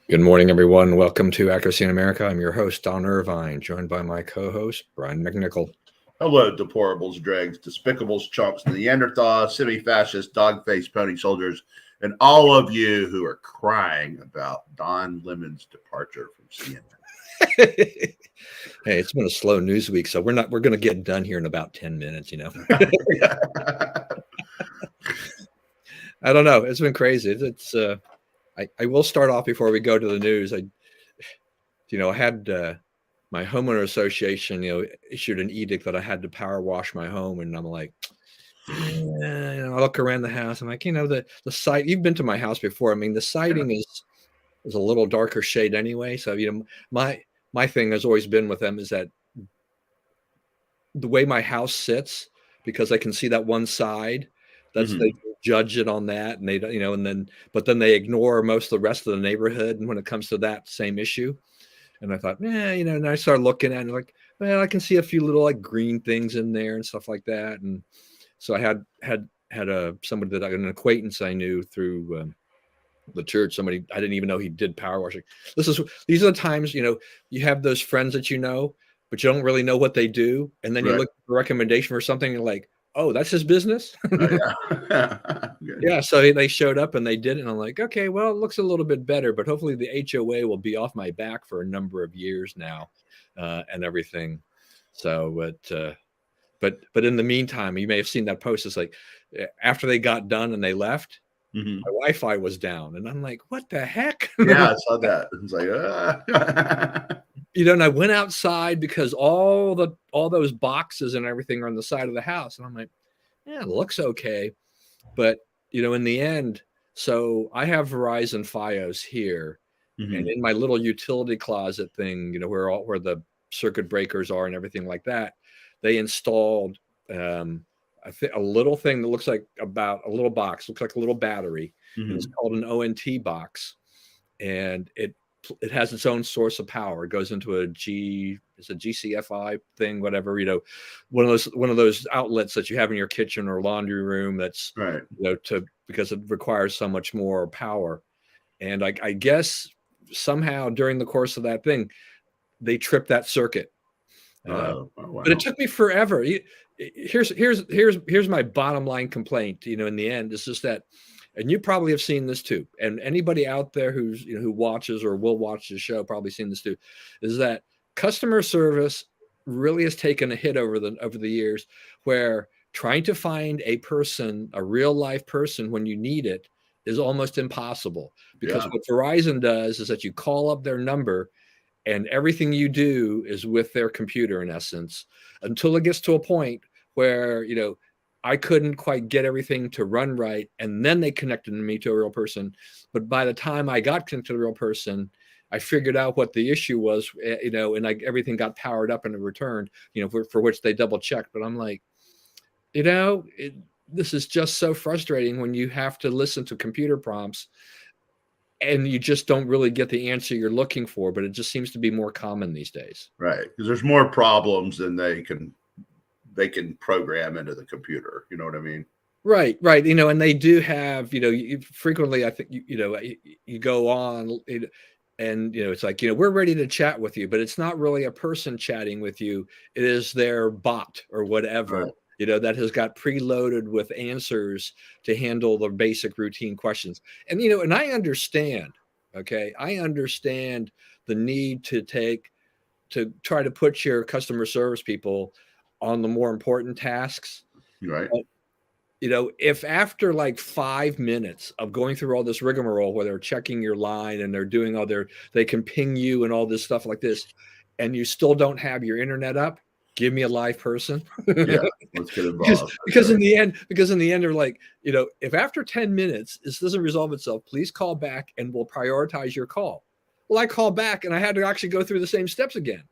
Good morning, everyone. Welcome to Accuracy in America. I'm your host, Don Irvine, joined by my co-host, Brian McNichol. Hello, deplorables, dregs, despicables, chumps, Neanderthals, semi-fascist, dog-faced pony soldiers, and all of you who are crying about Don Lemon's departure from CNN. Hey, it's been a slow news week, so we're going to get done here in about 10 minutes, I don't know. It's been crazy. I will start off before we go to the news. I had my homeowner association, issued an edict that I had to power wash my home, and I'm like, I look around the house. I'm like, the site. You've been to my house before. I mean, the siding is a little darker shade anyway. So my thing has always been with them is that the way my house sits, because I can see that one side, they judge it on that, and but then they ignore most of the rest of the neighborhood. And when it comes to that same issue, and I thought, and I started looking at it, like, well, I can see a few little like green things in there and stuff like that. And so I had somebody an acquaintance I knew through the church. Somebody I didn't even know he did power washing. These are the times you have those friends that but you don't really know what they do, and then you look for a recommendation for something, and you're like, oh, that's his business. Yeah. So they showed up and they did it, and I'm like, okay, well, it looks a little bit better, but hopefully the HOA will be off my back for a number of years now, and everything. So, but in the meantime, you may have seen that post. It's like after they got done and they left, my Wi-Fi was down, and I'm like, what the heck? Yeah, I saw that. It's like, and I went outside because all those boxes and everything are on the side of the house, and I'm like, yeah, it looks okay, but in the end, so I have Verizon FiOS here, and in my little utility closet thing, where the circuit breakers are and everything like that, they installed a little thing that looks like about a little box, looks like a little battery, and it's called an ONT box, and it has its own source of power. It goes into it's a GCFI thing, whatever, one of those outlets that you have in your kitchen or laundry room. That's right. Because it requires so much more power. And I guess somehow during the course of that thing, they tripped that circuit. Wow. But it took me forever. Here's my bottom line complaint. In the end, it's just that, and you probably have seen this too, and anybody out there who's who watches or will watch the show probably seen this too, is that customer service really has taken a hit over the years, where trying to find a real life person when you need it is almost impossible, because what Verizon does is that you call up their number, and everything you do is with their computer, in essence, until it gets to a point where, I couldn't quite get everything to run right. And then they connected me to a real person. But by the time I got connected to the real person, I figured out what the issue was, and everything got powered up and it returned, for which they double checked. But I'm like, this is just so frustrating when you have to listen to computer prompts and you just don't really get the answer you're looking for. But it just seems to be more common these days. Right. Because there's more problems than they can program into the computer. You know what I mean? Right. And they do have, frequently, I think, you go on and, it's like, we're ready to chat with you, but it's not really a person chatting with you. It is their bot or whatever, that has got preloaded with answers to handle the basic routine questions. And, and I understand, I understand the need to try to put your customer service people on the more important tasks. Right. But, if after like 5 minutes of going through all this rigmarole where they're checking your line and they're doing they can ping you and all this stuff like this, and you still don't have your internet up, give me a live person. Yeah, let's get involved. because in the end, they're like, if after 10 minutes this doesn't resolve itself, please call back and we'll prioritize your call. Well, I called back and I had to actually go through the same steps again,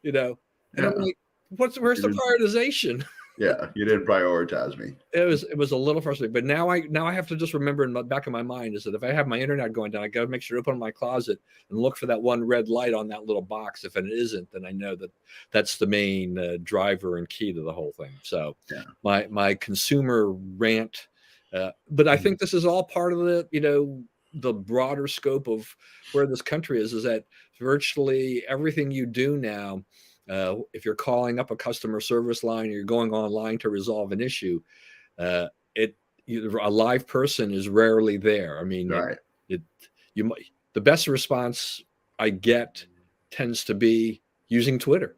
and I'm like, where's the prioritization? Yeah, you didn't prioritize me. It was a little frustrating, but now I have to just remember in the back of my mind is that if I have my internet going down, I got to make sure to open my closet and look for that one red light on that little box. If it isn't, then I know that that's the main driver and key to the whole thing. So my consumer rant, but I think this is all part of the the broader scope of where this country is that virtually everything you do now, if you're calling up a customer service line or you're going online to resolve an issue, uh, a live person is rarely there. I mean, Right. you might, the best response I get tends to be using Twitter.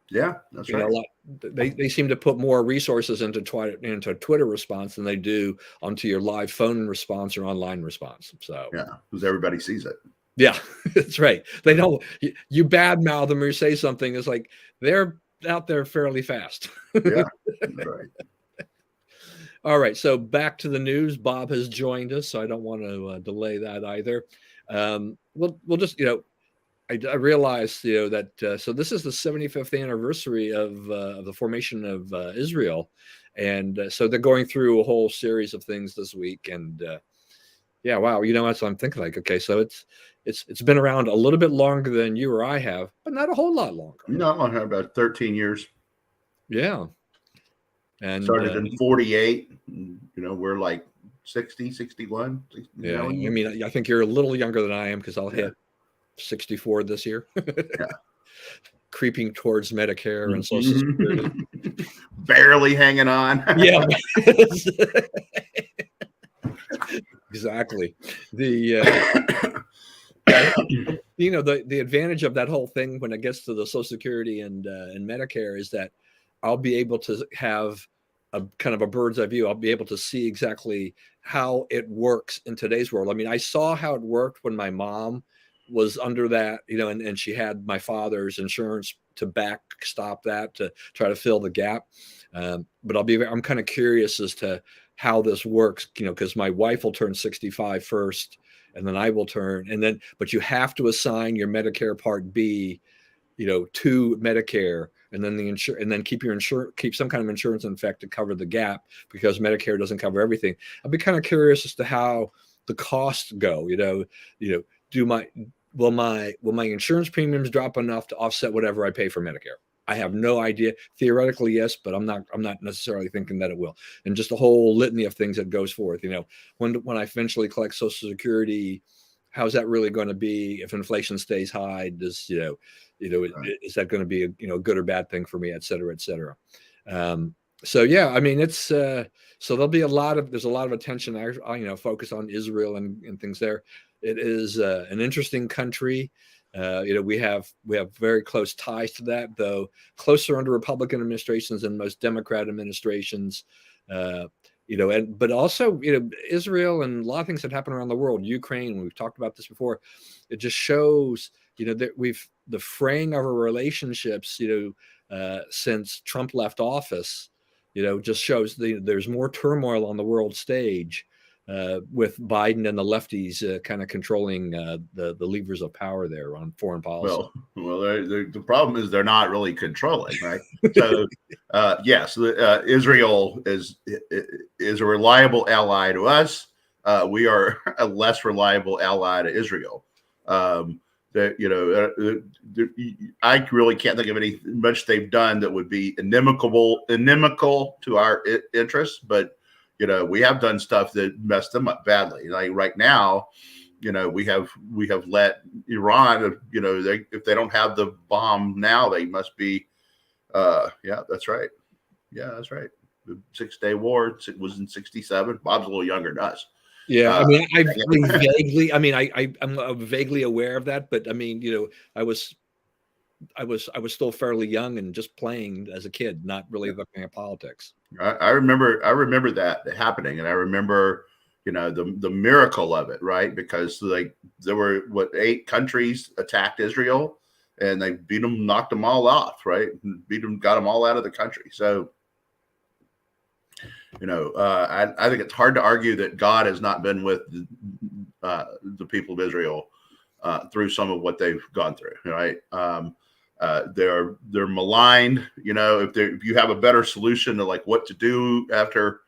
Yeah, that's right. They seem to put more resources into Twitter response than they do onto your live phone response or online response. So yeah, because everybody sees it. Yeah, that's right. They don't. You badmouth them or you say something. It's like they're out there fairly fast. Yeah, that's right. All right. So back to the news. Bob has joined us, so I don't want to delay that either. We'll just I realized that so this is the 75th anniversary of the formation of Israel, and so they're going through a whole series of things this week. And yeah, wow, that's what I'm thinking. Like, okay, so it's been around a little bit longer than you or I have, but not a whole lot longer. No, I have about 13 years. Yeah, and started in 48. We're like 60, 61. 60, yeah, I mean, I think you're a little younger than I am because I'll hit 64 this year. Yeah. Creeping towards Medicare and Social Security. Barely hanging on. Yeah. Exactly. The the advantage of that whole thing when it gets to the Social Security and Medicare is that I'll be able to have a kind of a bird's eye view. I'll be able to see exactly how it works in today's world. I mean, I saw how it worked when my mom was under that, and she had my father's insurance to backstop that to try to fill the gap. But I'm kind of curious as to how this works, because my wife will turn 65 first, and then I will turn, but you have to assign your Medicare Part B, to Medicare, and then keep some kind of insurance in effect to cover the gap because Medicare doesn't cover everything. I'd be kind of curious as to how the costs go. Will my insurance premiums drop enough to offset whatever I pay for Medicare? I have no idea. Theoretically, yes, but I'm not necessarily thinking that it will. And just a whole litany of things that goes forth. When I eventually collect Social Security, how's that really going to be if inflation stays high? Does right. Is that going to be a good or bad thing for me, et cetera, et cetera. So yeah, I mean, it's so there's a lot of attention. I focus on Israel and things there. It is an interesting country. We have very close ties to that, though closer under Republican administrations than most Democrat administrations. But also, Israel and a lot of things that happen around the world, Ukraine, we've talked about this before. It just shows, that the fraying of our relationships, since Trump left office, just shows there's more turmoil on the world stage with Biden and the lefties kind of controlling the levers of power there on foreign policy. Well, the problem is they're not really controlling, right? So, yes, Israel is a reliable ally to us. We are a less reliable ally to Israel. I really can't think of any much they've done that would be inimical to our interests, but we have done stuff that messed them up badly. Like right now, we have let Iran, if they don't have the bomb now, they must be, yeah, that's right. Yeah, that's right. The 6-Day War, it was in 1967. Bob's a little younger than us. Yeah, I mean, I'm vaguely aware of that, but I mean, I was still fairly young and just playing as a kid, not really looking at politics. I remember that happening, and I remember, the miracle of it, right? Because there were 8 countries attacked Israel, and they beat them, knocked them all off, right? Got them all out of the country. So, I think it's hard to argue that God has not been with the people of Israel through some of what they've gone through, right? They're maligned. If you have a better solution to what to do after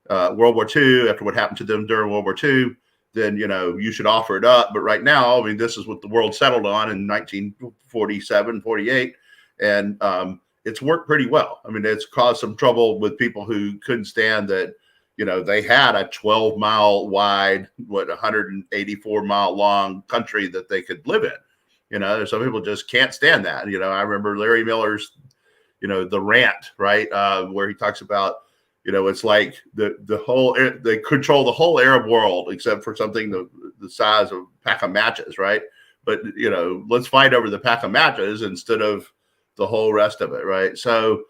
World War II, after what happened to them during World War II, then you should offer it up. But right now, I mean, this is what the world settled on in 1947, 48, and it's worked pretty well. I mean, it's caused some trouble with people who couldn't stand that, they had a 12-mile wide, 184-mile long country that they could live in. Some people just can't stand that. I remember Larry Miller's, the rant, right, where he talks about, it's like they control the whole Arab world except for something the size of a pack of matches, right? But let's fight over the pack of matches instead of the whole rest of it, right? So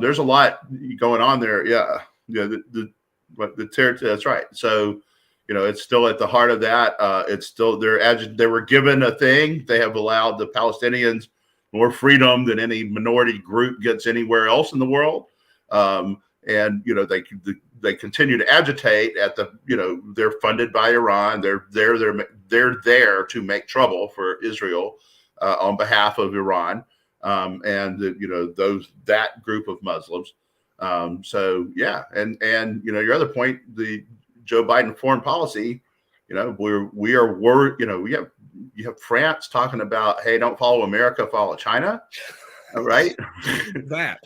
there's a lot going on there. Yeah, the territory. That's right. So it's still at the heart of that. It's still they were given a thing. They have allowed the Palestinians more freedom than any minority group gets anywhere else in the world. And they continue to agitate at the they're funded by Iran. They're there to make trouble for Israel on behalf of Iran and that group of Muslims. So yeah, and your other point, the Joe Biden foreign policy, we are worried. You have France talking about, hey, don't follow America, follow China. Right. That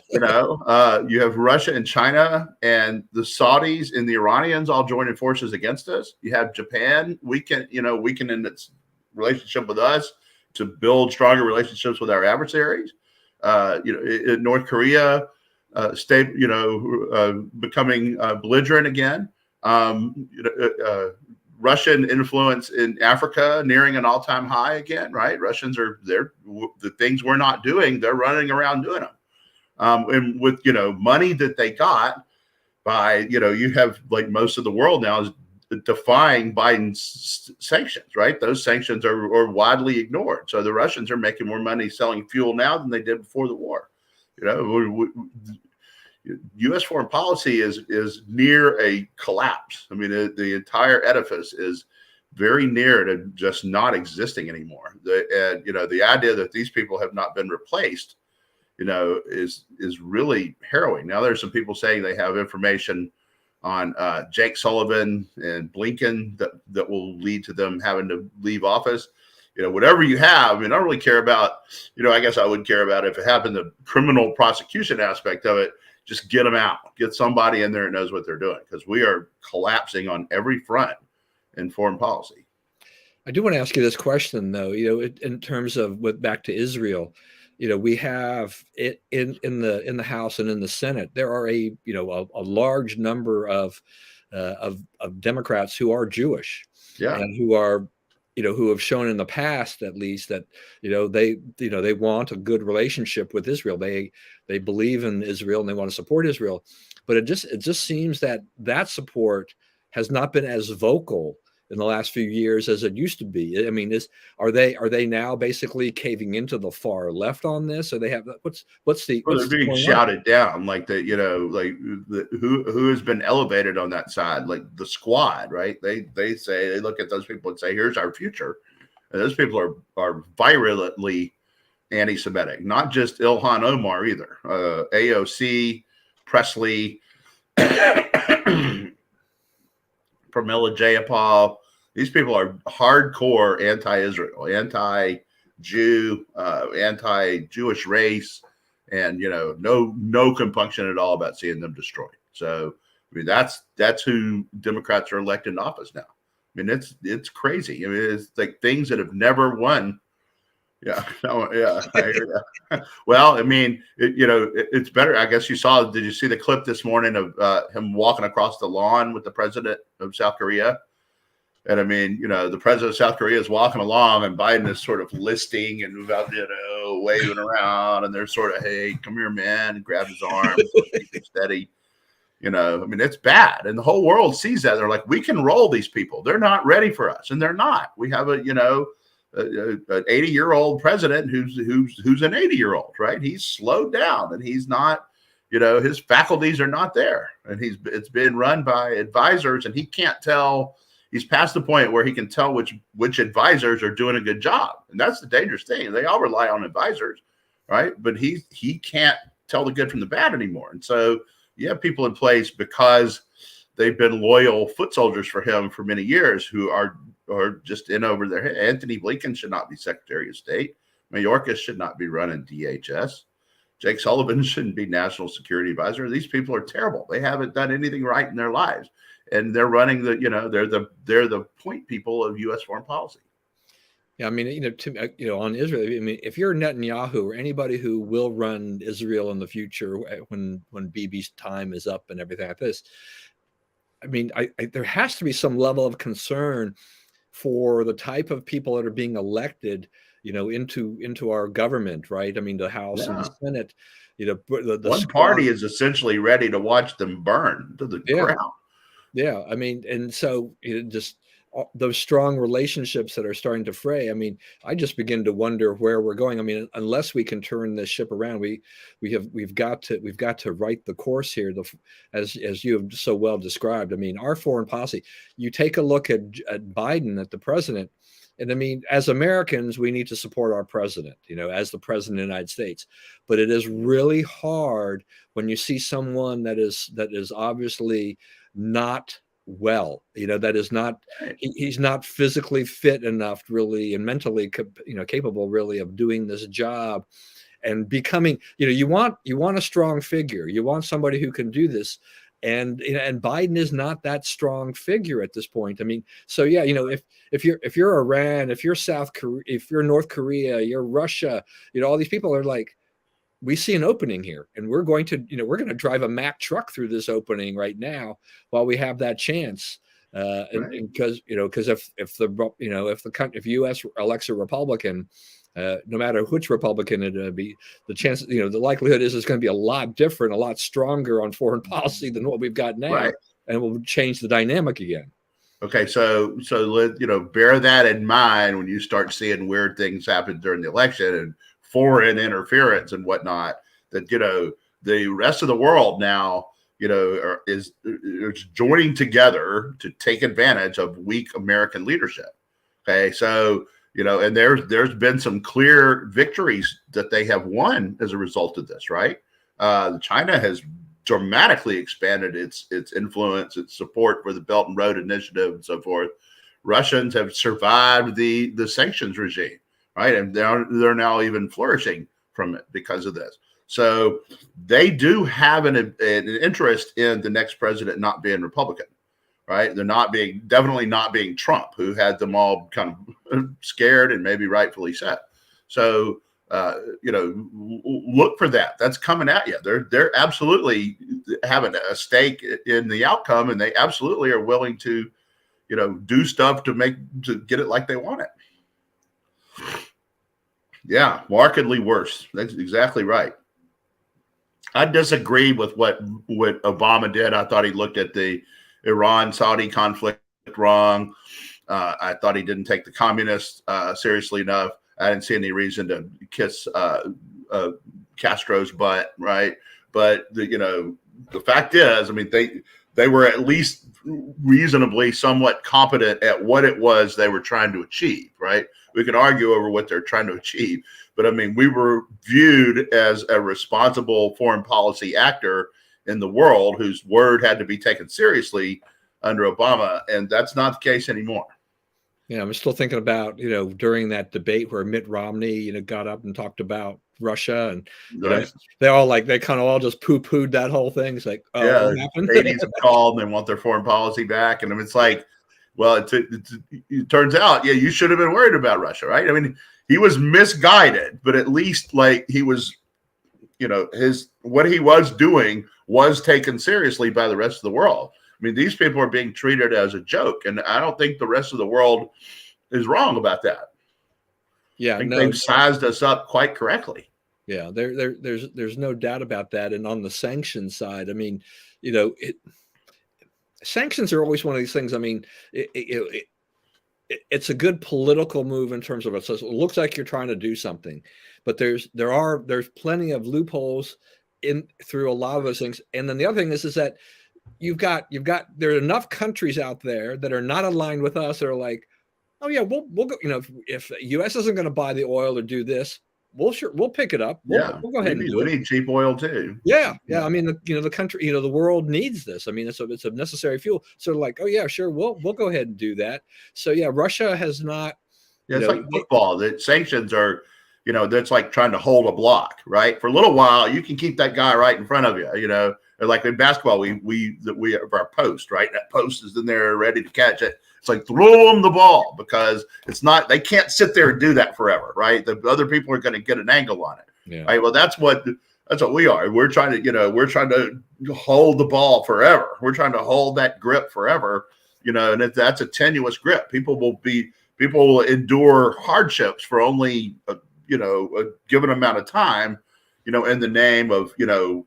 you have Russia and China and the Saudis and the Iranians all joining forces against us. You have Japan weaken in its relationship with us to build stronger relationships with our adversaries. North Korea becoming belligerent again. Russian influence in Africa nearing an all-time high again, right? Russians the things we're not doing, they're running around doing them. And with, money that they got by, you have like most of the world now is defying Biden's sanctions, right? Those sanctions are widely ignored. So the Russians are making more money selling fuel now than they did before the war. U.S. foreign policy is near a collapse. I mean, the entire edifice is very near to just not existing anymore. The idea that these people have not been replaced, is really harrowing. Now, there's some people saying they have information on Jake Sullivan and Blinken that will lead to them having to leave office. Whatever you have, I mean, I don't really care about, I guess I would care about if it happened, the criminal prosecution aspect of it. Just get them out. Get somebody in there that knows what they're doing, because we are collapsing on every front in foreign policy. I do want to ask you this question, though. In terms of back to Israel, we have it in the House and in the Senate. There are a large number of Democrats who are Jewish, yeah, and who are who have shown in the past, at least, that they want a good relationship with Israel. They believe in Israel and they want to support Israel, but it just seems that support has not been as vocal in the last few years as it used to be. I mean, are they now basically caving into the far left on this? Or they have they're being shouted down, like who has been elevated on that side, like the squad, right? They look at those people and say, here's our future. And those people are virulently anti-Semitic, not just Ilhan Omar either. AOC, Presley, Pramila Jayapal. These people are hardcore anti-Israel, anti-Jew, anti-Jewish race, and no compunction at all about seeing them destroyed. So I mean, that's who Democrats are elected in office now. I mean, it's crazy. I mean, it's like things that have never won. Yeah, yeah. I hear you. Well, I mean, it's better. I guess you saw. Did you see the clip this morning of him walking across the lawn with the president of South Korea? And I mean, the president of South Korea is walking along, and Biden is sort of listing and about, waving around, and they're sort of, hey, come here, man, and grab his arm, keep him steady. I mean, it's bad, and the whole world sees that. They're like, we can roll these people. They're not ready for us, and they're not. We have an 80-year-old president who's an 80-year-old, right? He's slowed down, and he's not, his faculties are not there, and it's been run by advisors, and he can't tell. He's past the point where he can tell which advisors are doing a good job, and that's the dangerous thing. They all rely on advisors, right? But he can't tell the good from the bad anymore, and so you have people in place because they've been loyal foot soldiers for him for many years who are just in over their head. Anthony Blinken should not be Secretary of State. Mayorkas should not be running DHS. Jake Sullivan shouldn't be national security advisor. These people are terrible. They haven't done anything right in their lives, and they're running they're the point people of U.S. foreign policy. Yeah, I mean, on Israel, I mean, if you're Netanyahu or anybody who will run Israel in the future when Bibi's time is up and everything like this, I mean, there has to be some level of concern for the type of people that are being elected, into our government, right? I mean, the House and the Senate, the one party is essentially ready to watch them burn to the ground. Yeah, I mean, and so just those strong relationships that are starting to fray. I mean, I just begin to wonder where we're going. I mean, unless we can turn this ship around, we've got to right the course here. As you have so well described. I mean, our foreign policy. You take a look at Biden, at the president, and I mean, as Americans, we need to support our president, as the president of the United States. But it is really hard when you see someone that is obviously not well, that is not, he's not physically fit enough really, and mentally capable really of doing this job and becoming, you want a strong figure, you want somebody who can do this, and Biden is not that strong figure at this point. I mean, so yeah, if you're Iran, if you're South Korea, if you're North Korea, you're Russia, all these people are like, we see an opening here, and we're going to drive a Mack truck through this opening right now while we have that chance. Because if U.S. elects a Republican, no matter which Republican it be, the chance, the likelihood is it's going to be a lot different, a lot stronger on foreign policy than what we've got now, and will change the dynamic again. Okay, so bear that in mind when you start seeing weird things happen during the election and foreign interference and whatnot, that the rest of the world now is joining together to take advantage of weak American leadership. Okay, so and there's been some clear victories that they have won as a result of this, right? China has dramatically expanded its influence, its support for the Belt and Road Initiative and so forth. Russians have survived the sanctions regime, right? And they're now even flourishing from it because of this. So they do have an interest in the next president not being Republican, right? They're definitely not being Trump, who had them all kind of scared, and maybe rightfully so. So, look for that. That's coming at you. They're absolutely having a stake in the outcome, and they absolutely are willing to, do stuff to get it like they want it. Yeah, markedly worse. That's exactly right. I disagree with what Obama did. I thought he looked at the Iran-Saudi conflict wrong. I thought he didn't take the communists seriously enough. I didn't see any reason to kiss Castro's butt, right? But the fact is, I mean, they were at least reasonably somewhat competent at what it was they were trying to achieve, right? We can argue over what they're trying to achieve, but I mean, we were viewed as a responsible foreign policy actor in the world whose word had to be taken seriously under Obama, and that's not the case anymore. Yeah, I'm still thinking about, during that debate where Mitt Romney, got up and talked about Russia, and they kind of all just poo-pooed that whole thing. It's like, oh, yeah, what happened? Canadians have called and they want their foreign policy back, and it's like, well, it turns out, yeah, you should have been worried about Russia, right? I mean, he was misguided, but at least he was, what he was doing was taken seriously by the rest of the world. I mean, these people are being treated as a joke, and I don't think the rest of the world is wrong about that. Yeah, I think they've sized us up quite correctly. Yeah, there's no doubt about that. And on the sanctions side, I mean, sanctions are always one of these things. I mean, it's a good political move in terms of it. So it looks like you're trying to do something, but there's plenty of loopholes through a lot of those things. And then the other thing is that there are enough countries out there that are not aligned with us that are like, oh yeah, we'll go. If the U.S. isn't going to buy the oil or do this, we'll pick it up. We'll go ahead and do it. We need cheap oil too. Yeah. I mean, the country, the world needs this. I mean, it's a necessary fuel. So like, oh yeah, sure, we'll go ahead and do that. So yeah, Russia has not. Yeah, it's like football. The sanctions are that's like trying to hold a block, right? For a little while, you can keep that guy right in front of you, like in basketball, we have our post, right? That post is in there ready to catch it. It's like throw them the ball because they can't sit there and do that forever, right? The other people are going to get an angle on it. Yeah. Right. Well, that's what we are. We're trying to hold the ball forever. We're trying to hold that grip forever, and that's a tenuous grip. People will endure hardships for only a given amount of time, in the name of,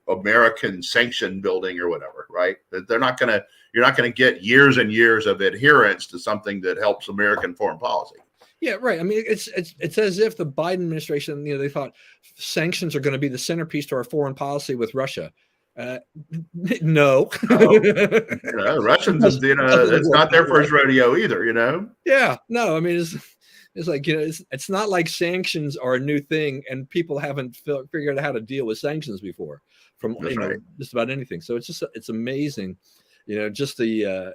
American sanction building or whatever, right? You're not going to get years and years of adherence to something that helps American foreign policy. Yeah, right. I mean, it's as if the Biden administration, they thought sanctions are going to be the centerpiece to our foreign policy with Russia. No. Russians, it's not their first rodeo either, Yeah, no, I mean, it's like, it's not like sanctions are a new thing and people haven't figured out how to deal with sanctions before from, right. just about anything. So it's amazing, just I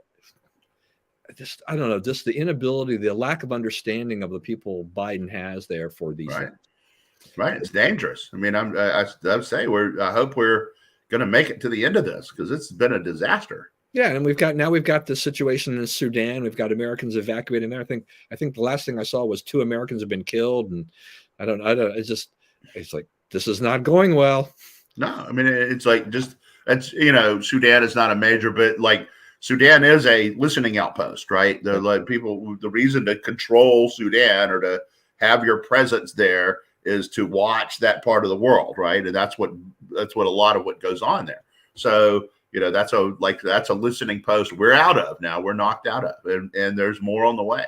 don't know, just the inability, the lack of understanding of the people Biden has there for these things. Right. It's dangerous. I mean, I say I hope we're going to make it to the end of this because it's been a disaster. Yeah, and we've got the situation in Sudan. We've got Americans evacuating there. I think the last thing I saw was 2 Americans have been killed, and I don't. It's like this is not going well. No, I mean it's like Sudan is not a major, but like Sudan is a listening outpost, right? The the reason to control Sudan or to have your presence there is to watch that part of the world, right? And that's what a lot of what goes on there. So. That's a listening post we're out of now. We're knocked out of, and there's more on the way.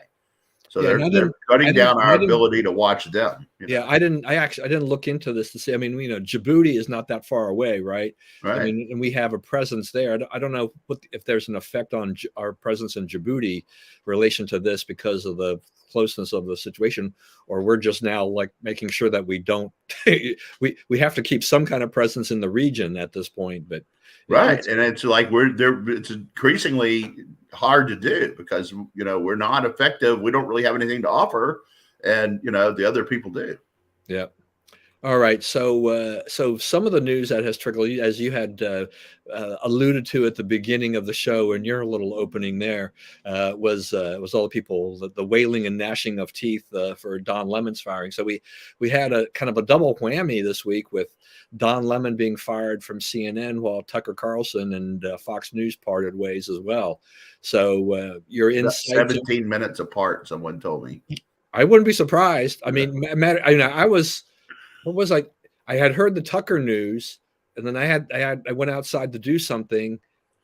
So they're cutting down our ability to watch them. Yeah, I didn't look into this to see. I mean, Djibouti is not that far away, right? Right. I mean, and we have a presence there. I don't know if there's an effect on our presence in Djibouti in relation to this because of the closeness of the situation, or we're just now like making sure that we don't. we have to keep some kind of presence in the region at this point, but. Right. And it's like it's increasingly hard to do because, we're not effective. We don't really have anything to offer. And, the other people do. Yeah. All right. So some of the news that has trickled, as you had alluded to at the beginning of the show in your little opening there, was all the people, the wailing and gnashing of teeth for Don Lemon's firing. So we had a kind of a double whammy this week with Don Lemon being fired from CNN while Tucker Carlson and Fox News parted ways as well. So your insight, 17 minutes apart, someone told me. I wouldn't be surprised. I mean, I had heard the Tucker news, and then I went outside to do something,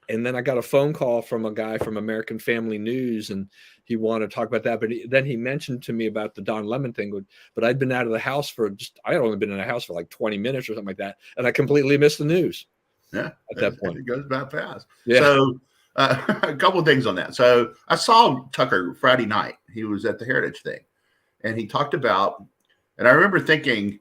and then I got a phone call from a guy from American Family News, and he wanted to talk about that. But then he mentioned to me about the Don Lemon thing. But I'd been out of the house I had only been in the house for like 20 minutes or something like that, and I completely missed the news. Yeah, at that point, it goes by fast. Yeah. So a couple of things on that. So I saw Tucker Friday night. He was at the Heritage thing, and he talked about. And I remember thinking.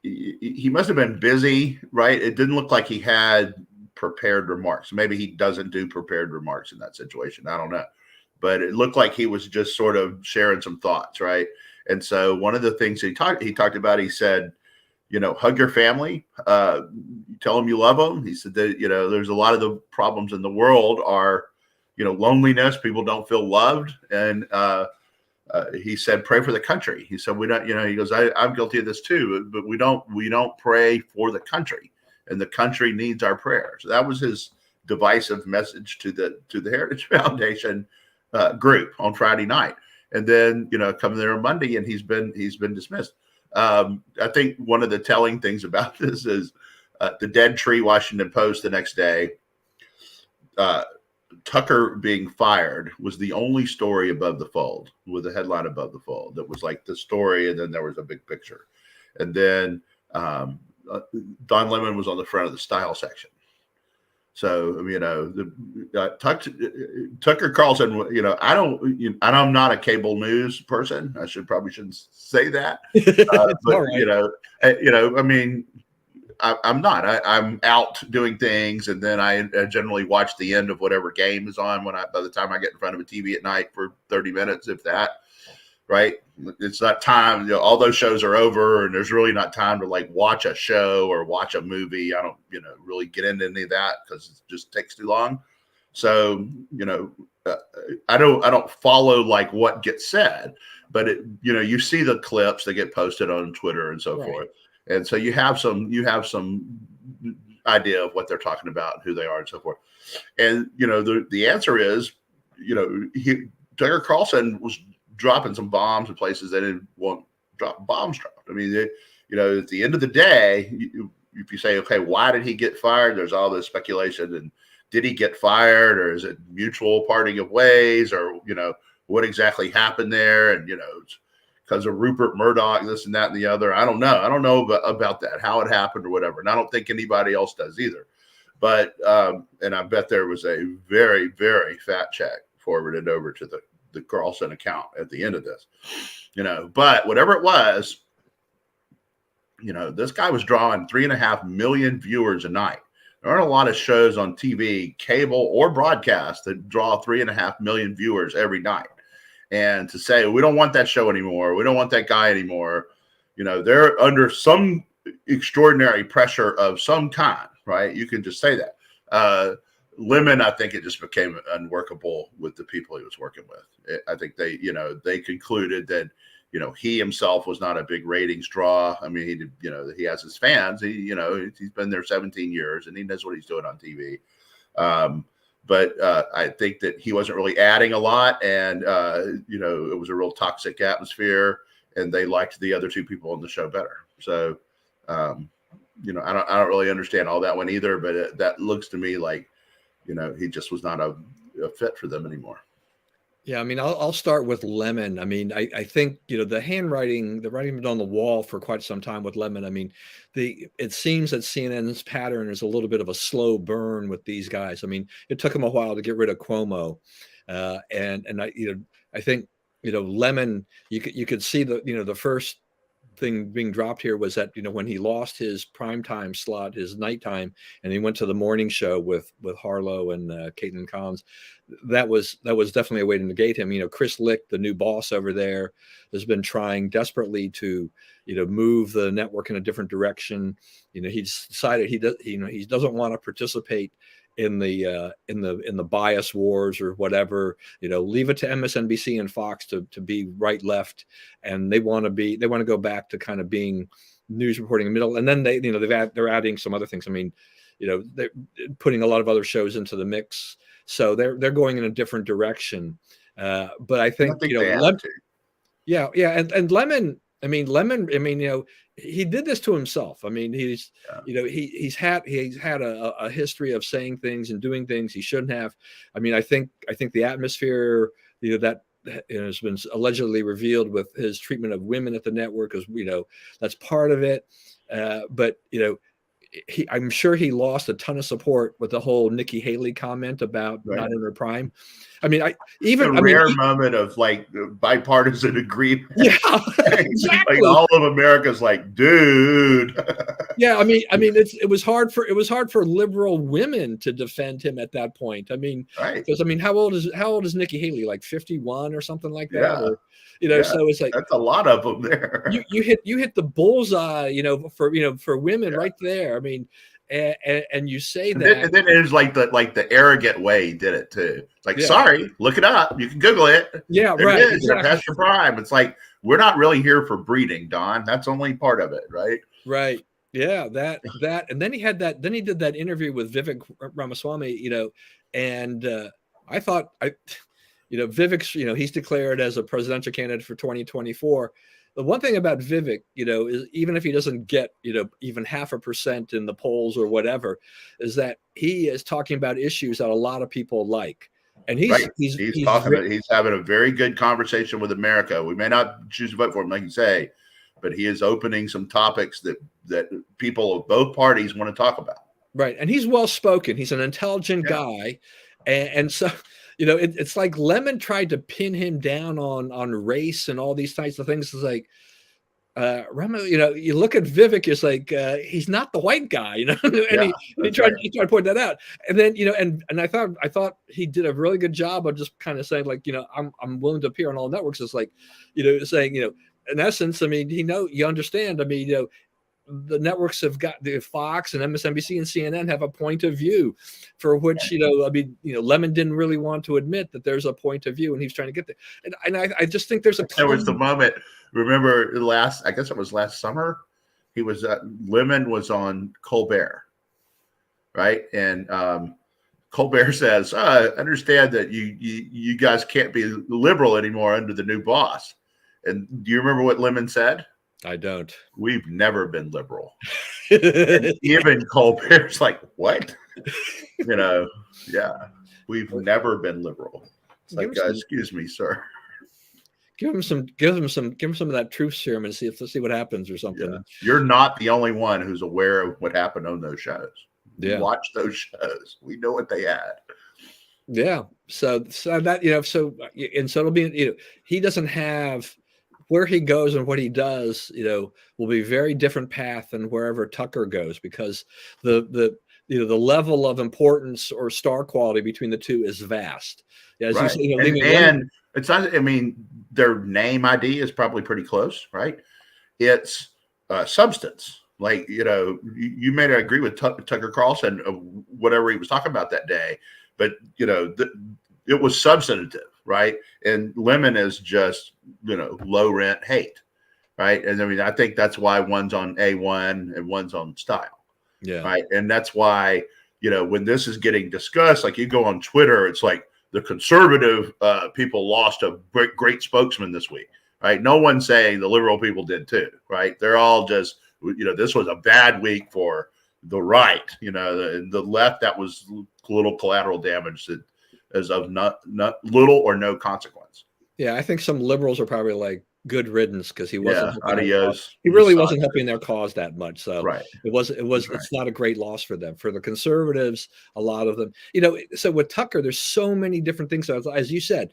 He must have been busy, right? It didn't look like he had prepared remarks. Maybe he doesn't do prepared remarks in that situation. I don't know. But it looked like he was just sort of sharing some thoughts, right? And so one of the things he talked about, he said, hug your family, tell them you love them. He said that, there's a lot of the problems in the world are, loneliness, people don't feel loved. And, he said, pray for the country. He said, we don't, he goes, I'm guilty of this too, but we don't pray for the country, and the country needs our prayers. So that was his divisive message to the Heritage Foundation group on Friday night. And then, come there on Monday, and he's been dismissed. I think one of the telling things about this is the Dead Tree Washington Post the next day. Tucker being fired was the only story above the fold, with a headline above the fold that was like the story, and then there was a big picture, and then Don Lemon was on the front of the style section. So Tucker Carlson, I'm not a cable news person. I shouldn't say that, but right. I mean. I'm not. I'm out doing things, and then I generally watch the end of whatever game is on by the time I get in front of a TV at night for 30 minutes, if that. right? It's not time. All those shows are over, and there's really not time to like watch a show or watch a movie. I don't, really get into any of that because it just takes too long. So, I don't follow like what gets said, but you see the clips that get posted on Twitter and so forth, and so you have some idea of what they're talking about, who they are, and so forth. And the answer is, Tucker Carlson was dropping some bombs in places they didn't want drop bombs dropped. I mean, at the end of the day, if you say, okay, why did he get fired? There's all this speculation, and did he get fired, or is it mutual parting of ways, or what exactly happened there? And it's because of Rupert Murdoch, this and that and the other. I don't know about that, how it happened or whatever. And I don't think anybody else does either. But and I bet there was a very, very fat check forwarded over to the Carlson account at the end of this, but whatever it was, this guy was drawing 3.5 million viewers a night. There aren't a lot of shows on TV, cable or broadcast that draw 3.5 million viewers every night. And to say, we don't want that show anymore, we don't want that guy anymore, they're under some extraordinary pressure of some kind, right? You can just say that. Lemon, I think it just became unworkable with the people he was working with. I think they concluded that, he himself was not a big ratings draw. I mean, he has his fans. He's been there 17 years and he knows what he's doing on TV. But I think that he wasn't really adding a lot, and it was a real toxic atmosphere, and they liked the other two people on the show better. So, I don't really understand all that one either, but that looks to me like, he just was not a fit for them anymore. Yeah, I mean, I'll start with Lemon. I mean, I think the the writing on the wall for quite some time with Lemon. I mean, it seems that CNN's pattern is a little bit of a slow burn with these guys. I mean, it took them a while to get rid of Cuomo, and I think Lemon. You could see the first thing being dropped here was that when he lost his primetime slot, his nighttime, and he went to the morning show with Harlow and Caitlin Collins, that was definitely a way to negate him. Chris Lick, the new boss over there, has been trying desperately to move the network in a different direction. He's decided he doesn't want to participate in the bias wars or whatever. Leave it to MSNBC and Fox to be right left, and they want to go back to kind of being news reporting in the middle. And then they're adding some other things. I mean, they're putting a lot of other shows into the mix, so they're going in a different direction. But I think, yeah, and Lemon. I mean, he did this to himself. I mean, he's had a history of saying things and doing things he shouldn't have. I mean, I think the atmosphere, that has been allegedly revealed with his treatment of women at the network, is, that's part of it. But I'm sure he lost a ton of support with the whole Nikki Haley comment about not in her prime. I mean, rare moment of like bipartisan agreement. Yeah, exactly. Like all of America's like, dude. Yeah, I mean, it was hard for liberal women to defend him at that point. I mean, because how old is Nikki Haley? Like 51 or something like that? Yeah. So it's like, that's a lot of them there. You hit the bullseye, for women right there. I mean, and you say that, and then it was like the arrogant way he did it too. Like, sorry, look it up. You can Google it. Yeah, there right. It is. Exactly. Past your prime. It's like, we're not really here for breeding, Don. That's only part of it, right? Right. Yeah, that, and then he had that. Then he did that interview with Vivek Ramaswamy, and I thought, Vivek's, he's declared as a presidential candidate for 2024. The one thing about Vivek, is even if he doesn't get, even 0.5% in the polls or whatever, is that he is talking about issues that a lot of people like. And he's having a very good conversation with America. We may not choose to vote for him, like you say, but he is opening some topics that people of both parties want to talk about. Right. And he's well-spoken. He's an intelligent guy. And so, it's like Lemon tried to pin him down on race and all these types of things. It's like, Rama, you look at Vivek, it's like he's not the white guy, and Yeah, he that's right. tried to point that out. And then and I thought he did a really good job of just kind of saying, like, I'm willing to appear on all networks. It's like, saying, in essence, I mean, you understand. I mean, the networks have got the Fox and MSNBC and CNN have a point of view for which, I mean, Lemon didn't really want to admit that there's a point of view, and he's trying to get there. And I just think there's a There was the moment. Remember I guess it was last summer. He was Lemon was on Colbert, right? And Colbert says, "I understand that you guys can't be liberal anymore under the new boss." And do you remember what Lemon said? I don't. We've never been liberal. And even Colbert's like, what? Yeah, we've never been liberal. It's like, excuse me, sir. Give him some of that truth serum and see what happens or something. Yeah. You're not the only one who's aware of what happened on those shows. Yeah. Watch those shows. We know what they had. Yeah. So that, so it'll be, he doesn't have, where he goes and what he does, will be a very different path than wherever Tucker goes, because the level of importance or star quality between the two is vast. As right. you say, and it's not, I mean, their name ID is probably pretty close, right? It's substance. Like, you may not agree with Tucker Carlson, whatever he was talking about that day, but, it was substantive. Right. And Lemon is just, low rent hate. Right. And I mean, I think that's why one's on A1 and one's on Style. Yeah. Right. And that's why, when this is getting discussed, like you go on Twitter, it's like the conservative people lost a great spokesman this week. Right. No one's saying the liberal people did too. Right. They're all just, this was a bad week for the right. The left, that was little collateral damage that is of not little or no consequence. Yeah, I think some liberals are probably like, good riddance, because he wasn't. Adios. He really wasn't helping their cause that much. So right. It's not a great loss for them. For the conservatives, a lot of them, So with Tucker, there's so many different things. As you said,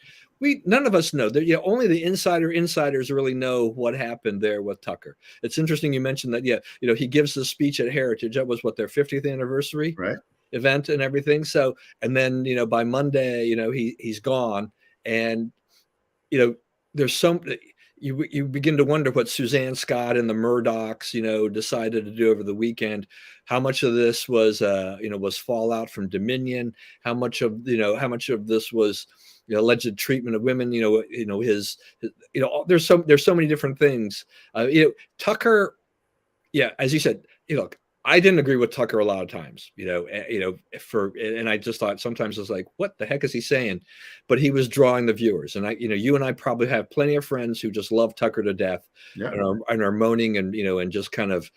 none of us know. Only the insiders really know what happened there with Tucker. It's interesting you mentioned that. He gives the speech at Heritage. That was their 50th anniversary. Right. Event and everything. So, and then, by Monday, he's gone, and, there's some, you begin to wonder what Suzanne Scott and the Murdochs, decided to do over the weekend. How much of this was, was fallout from Dominion? How much of this was, alleged treatment of women? His there's so many different things. Tucker, yeah, as you said, look, I didn't agree with Tucker a lot of times, and I just thought sometimes it's like, what the heck is he saying? But he was drawing the viewers. And you and I probably have plenty of friends who just love Tucker to death. Yeah. and are moaning and, and just kind of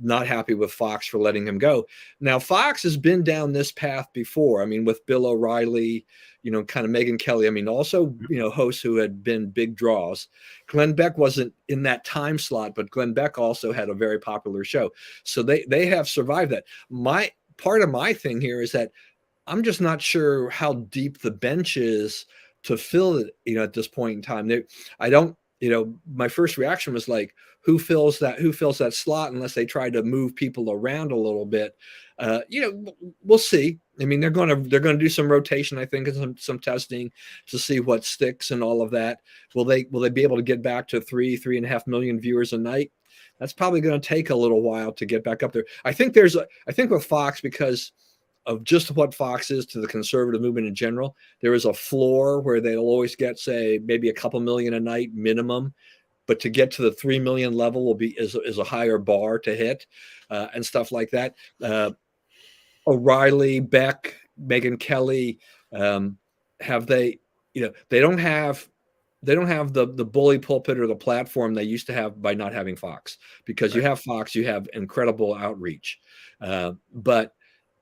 not happy with Fox for letting him go. Now, Fox has been down this path before. I mean, with Bill O'Reilly, kind of Megyn Kelly. I mean, also, hosts who had been big draws. Glenn Beck wasn't in that time slot, but Glenn Beck also had a very popular show. So they have survived that. Part of my thing here is that I'm just not sure how deep the bench is to fill it, at this point in time. I don't, my first reaction was like, who fills that slot unless they try to move people around a little bit. We'll see. I mean, they're going to do some rotation, I think, and some testing to see what sticks and all of that. Will they be able to get back to 3.5 million viewers a night? That's probably going to take a little while to get back up there. I think with Fox, because of just what Fox is to the conservative movement in general, there is a floor where they'll always get, say, maybe a couple million a night minimum. But to get to the 3 million level is a higher bar to hit, and stuff like that. O'Reilly, Beck, Megyn Kelly, have they? They don't have the bully pulpit or the platform they used to have by not having Fox. Because you have Fox, you have incredible outreach, but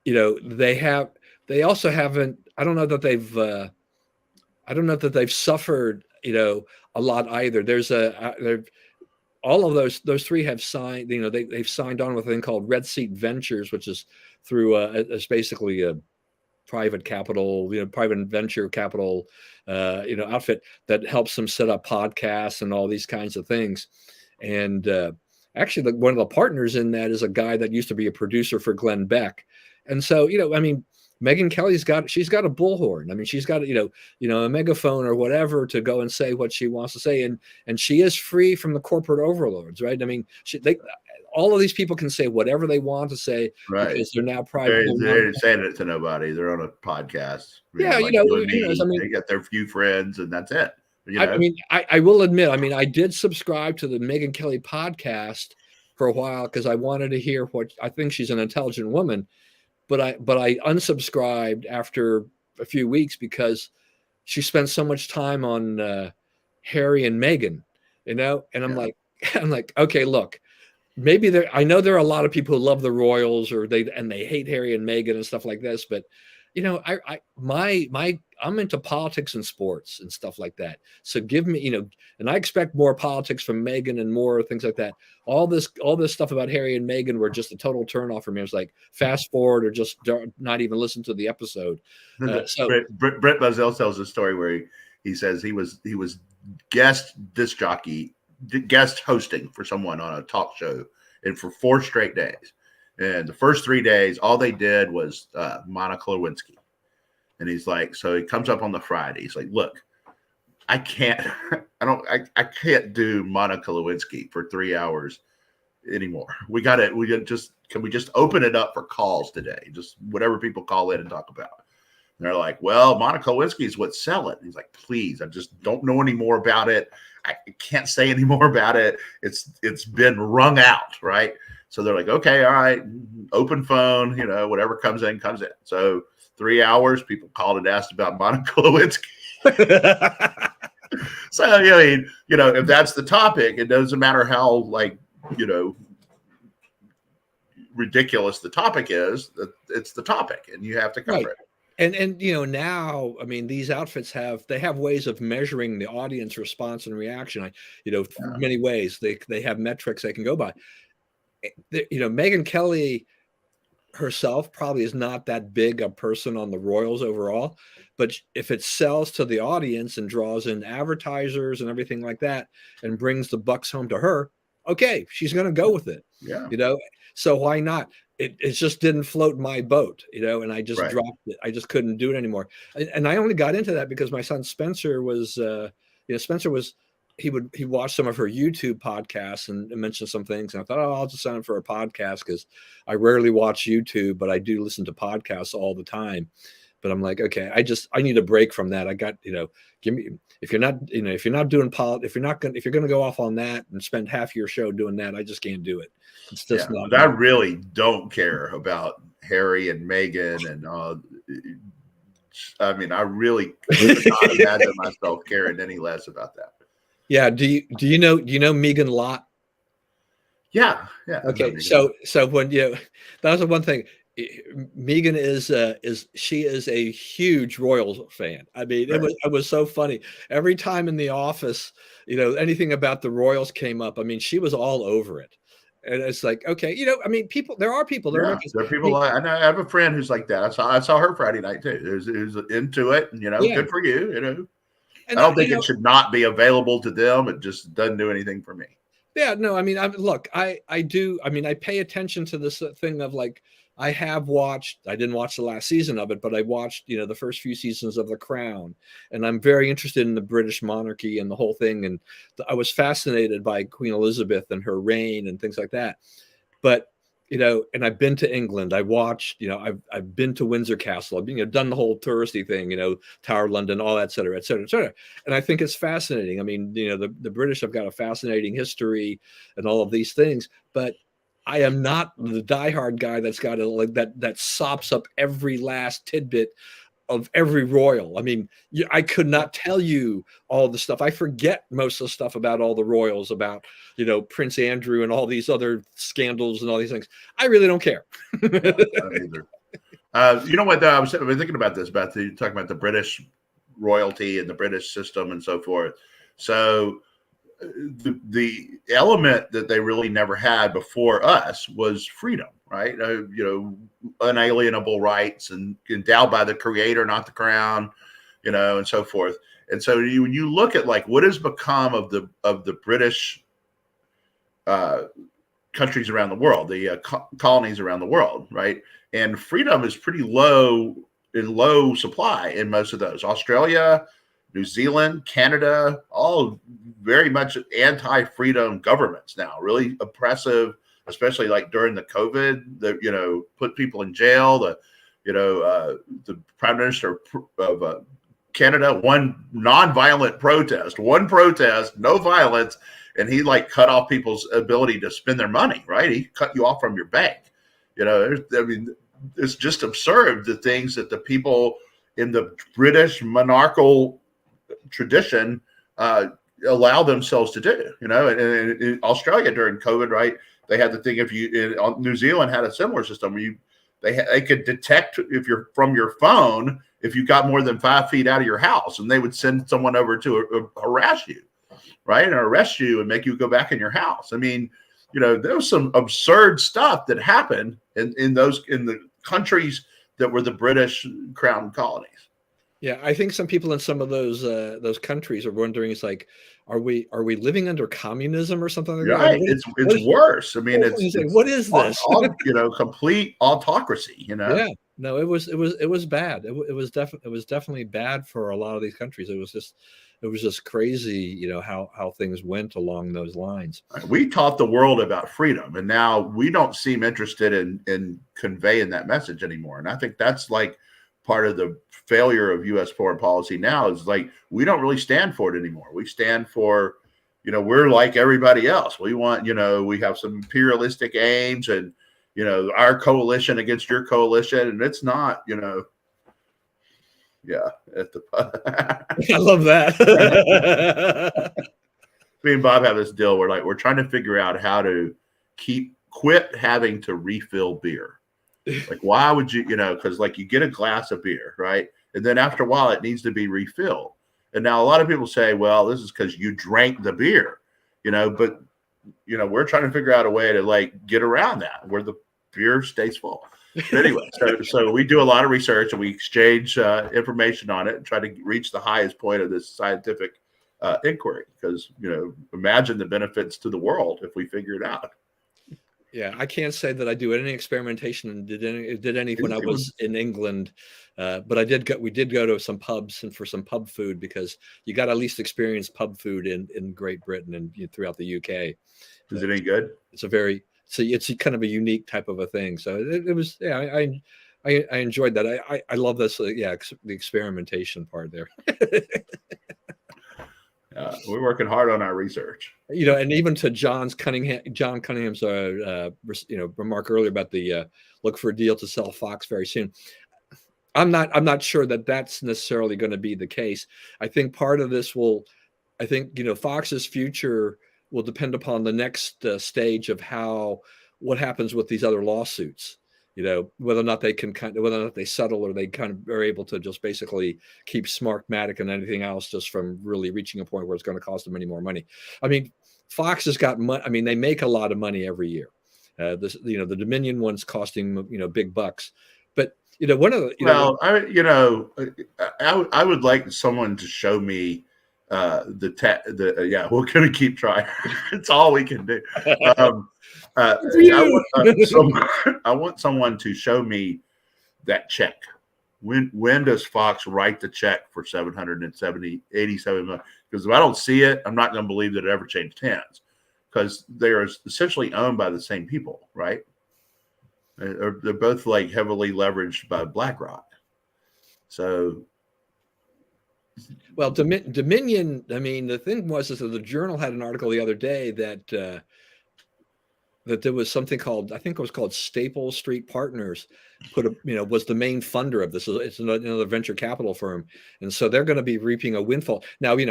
they also haven't. I don't know that they've suffered, a lot either. There's all of those three have signed, they've signed on with a thing called Red Seat Ventures, which is through it's basically a private capital, private venture capital, outfit that helps them set up podcasts and all these kinds of things. And actually, one of the partners in that is a guy that used to be a producer for Glenn Beck. And so, I mean, Megyn Kelly's she's got a bullhorn. I mean, she's got, a megaphone or whatever to go and say what she wants to say. And she is free from the corporate overlords, right? I mean, all of these people can say whatever they want to say because they're now private. They're saying it to nobody. They're on a podcast. Yeah, like you and me, I mean, they got their few friends and that's it. I mean, I will admit, I mean, I did subscribe to the Megyn Kelly podcast for a while because I wanted to hear what I think she's an intelligent woman. But I unsubscribed after a few weeks because she spent so much time on Harry and Meghan, and I'm like, okay, look, maybe I know there are a lot of people who love the royals or they hate Harry and Meghan and stuff like this, but I'm into politics and sports and stuff like that. So give me, and I expect more politics from Meghan and more things like that. All this stuff about Harry and Meghan were just a total turnoff for me. I was like, fast forward or just not even listen to the episode. So Brett Buzzell tells a story where he says he was guest hosting for someone on a talk show and for 4 straight days. And the first 3 days, all they did was Monica Lewinsky. And he's like, so he comes up on the Friday. He's like, look, I can't do Monica Lewinsky for 3 hours anymore. Can we just open it up for calls today? Just whatever people call in and talk about. And they're like, well, Monica Lewinsky is what's selling. He's like, please, I just don't know any more about it. I can't say any more about it. It's been wrung out, right? So they're like, okay, all right, open phone, whatever comes in, comes in. So 3 hours, people called and asked about Monica Lewinsky. So, I mean, if that's the topic, it doesn't matter how, ridiculous the topic is, it's the topic and you have to cover it. And now, I mean, these outfits have ways of measuring the audience response and reaction. Many ways they have metrics they can go by. Megyn Kelly herself probably is not that big a person on the royals overall, but if it sells to the audience and draws in advertisers and everything like that and brings the bucks home to her, okay, she's going to go with it. So why not? It just didn't float my boat, and I just dropped it. I just couldn't do it anymore. And I only got into that because my son Spencer was he watched some of her YouTube podcasts and mentioned some things. And I thought, I'll just sign up for a podcast because I rarely watch YouTube, but I do listen to podcasts all the time. But I'm like, okay, I need a break from that. I got, give me, if you're not doing if you're going to go off on that and spend half your show doing that, I just can't do it. It's just not. I really don't care about Harry and Meghan and I mean, I really could not imagine myself caring any less about that. Yeah. Do you know Megan Lott? Yeah. Okay. So when that was the one thing. Megan is a huge Royals fan. I mean, it was so funny. Every time in the office, anything about the Royals came up. I mean, she was all over it. And it's like, okay, I mean, there are people. There are people. I have a friend who's like that. I saw her Friday night too. Who's into it, and good for you. And I don't think it should not be available to them. It just doesn't do anything for me. Yeah, no, I mean, I do. I mean, I pay attention to this thing of like, I didn't watch the last season of it, but I watched, the first few seasons of The Crown, and I'm very interested in the British monarchy and the whole thing. And I was fascinated by Queen Elizabeth and her reign and things like that. But, and I've been to England. I watched, I've been to Windsor Castle. I've done the whole touristy thing, Tower of London, all that, et cetera, et cetera, et cetera. And I think it's fascinating. I mean, the British have got a fascinating history and all of these things, but I am not the diehard guy that's got that sops up every last tidbit of every royal. I mean, I could not tell you all the stuff. I forget most of the stuff about all the royals, about, Prince Andrew and all these other scandals and all these things. I really don't care. Either. You know what, though? I was thinking about this, talking about the British royalty and the British system and so forth. So the element that they really never had before us was freedom, right? Unalienable rights and endowed by the creator, not the crown, and so forth. And so when you look at like what has become of the British countries around the world, the colonies around the world, right? And freedom is pretty low in low supply in most of those. Australia, New Zealand, Canada, all very much anti-freedom governments now, really oppressive, especially like during the COVID, that, you know, put people in jail. The Prime Minister of Canada, one protest, no violence, and he like cut off people's ability to spend their money, right? He cut you off from your bank. You know, I mean, it's just absurd, the things that the people in the British monarchical tradition allow themselves to do. You know, and in Australia during COVID, right, they had the thing, if you, New Zealand had a similar system where they could detect if you're from your phone if you got more than 5 feet out of your house, and they would send someone over to harass you, right, and arrest you and make you go back in your house. I mean, you know, there was some absurd stuff that happened in the countries that were the British crown colonies. Yeah, I think some people in some of those countries are wondering, it's like, are we living under communism or something like that? Right. It's worse. I mean, it's like, what is this? You know, complete autocracy, you know? Yeah. No, it was bad. It was definitely bad for a lot of these countries. It was just crazy, you know, how things went along those lines. We taught the world about freedom, and now we don't seem interested in conveying that message anymore. And I think that's like part of the failure of U.S. foreign policy now, is like, we don't really stand for it anymore. We stand for, you know, we're like everybody else. We want, you know, we have some imperialistic aims, and, you know, our coalition against your coalition, and it's not, you know, yeah. I love that. Me and Bob have this deal where, like, we're trying to figure out how to quit having to refill beer. Like, why would you, you know, because like you get a glass of beer, right? And then after a while it needs to be refilled. And now a lot of people say, well, this is because you drank the beer, you know, but, you know, we're trying to figure out a way to like get around that where the beer stays full. But anyway, so we do a lot of research, and we exchange information on it and try to reach the highest point of this scientific inquiry, because, you know, imagine the benefits to the world if we figure it out. Yeah, I can't say that I do any experimentation and did any when I was in England, but we did go to some pubs and for some pub food, because you got to at least experience pub food in Great Britain and throughout the UK. Is it any good? It's kind of a unique type of a thing. So it was, yeah, I enjoyed that. I love this. The experimentation part there. We're working hard on our research. You know, and even to John Cunningham's remark earlier about the look for a deal to sell Fox very soon. I'm not sure that that's necessarily going to be the case. I think part of this Fox's future will depend upon the next stage of what happens with these other lawsuits. You know, whether or not they settle, or they kind of are able to just basically keep Smartmatic and anything else just from really reaching a point where it's going to cost them any more money. I mean, Fox has got money. I mean, they make a lot of money every year. The Dominion one's costing, big bucks. But, one of the, I would like someone to show me we're going to keep trying. It's all we can do. I want someone to show me that check. When does Fox write the check for $787 million? Because if I don't see it, I'm not going to believe that it ever changed hands, because they're essentially owned by the same people, right? They're both like heavily leveraged by BlackRock. So, well, Dominion. I mean, the thing was that the Journal had an article the other day that there was something called, I think it was called Staple Street Partners, was the main funder of this. It's another venture capital firm, and so they're going to be reaping a windfall. Now, I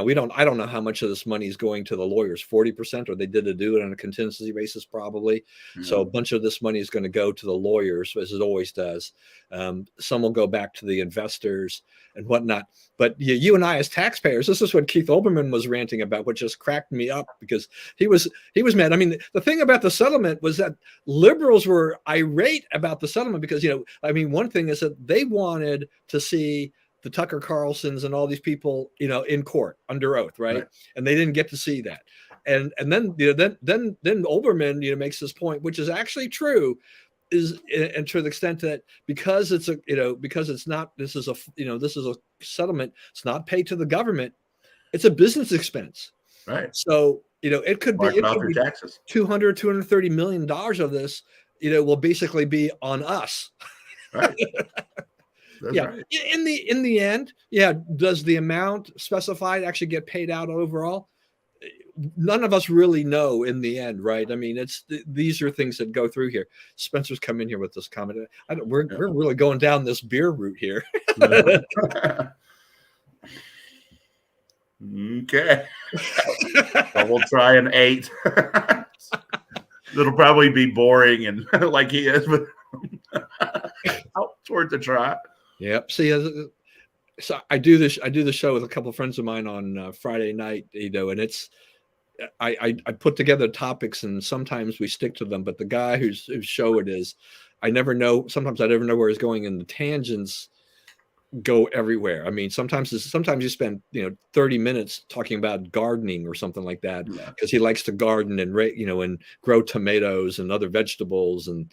don't know how much of this money is going to the lawyers, 40%, or they did do it on a contingency basis, probably. Mm-hmm. So a bunch of this money is going to go to the lawyers, as it always does. Some will go back to the investors and whatnot. But you and I, as taxpayers, this is what Keith Olbermann was ranting about, which just cracked me up, because he was mad. I mean, the thing about the settlement was that liberals were irate about the settlement because, one thing is that they wanted to see the Tucker Carlsons and all these people, in court under oath, right? And they didn't get to see that. and then then Olbermann makes this point, which is actually true, is, and to the extent that because it's because it's not, this is a settlement, it's not paid to the government, it's a business expense. Right. So it could be taxes. 230 million dollars of this will basically be on us. Right. That's yeah. Right. In the end, does the amount specified actually get paid out overall? None of us really know in the end, right? I mean, these are things that go through here. Spencer's come in here with this comment. We're really going down this beer route here. Okay. So we'll try an 8. It'll probably be boring and like he is, but it's worth a try. Yep. See, so I do the show with a couple of friends of mine on Friday night, and it's I put together topics, and sometimes we stick to them, but the guy whose show it is, I never know. Sometimes I never know where he's going, and the tangents go everywhere. I mean, sometimes you spend 30 minutes talking about gardening or something like that, because he likes to garden and and grow tomatoes and other vegetables, and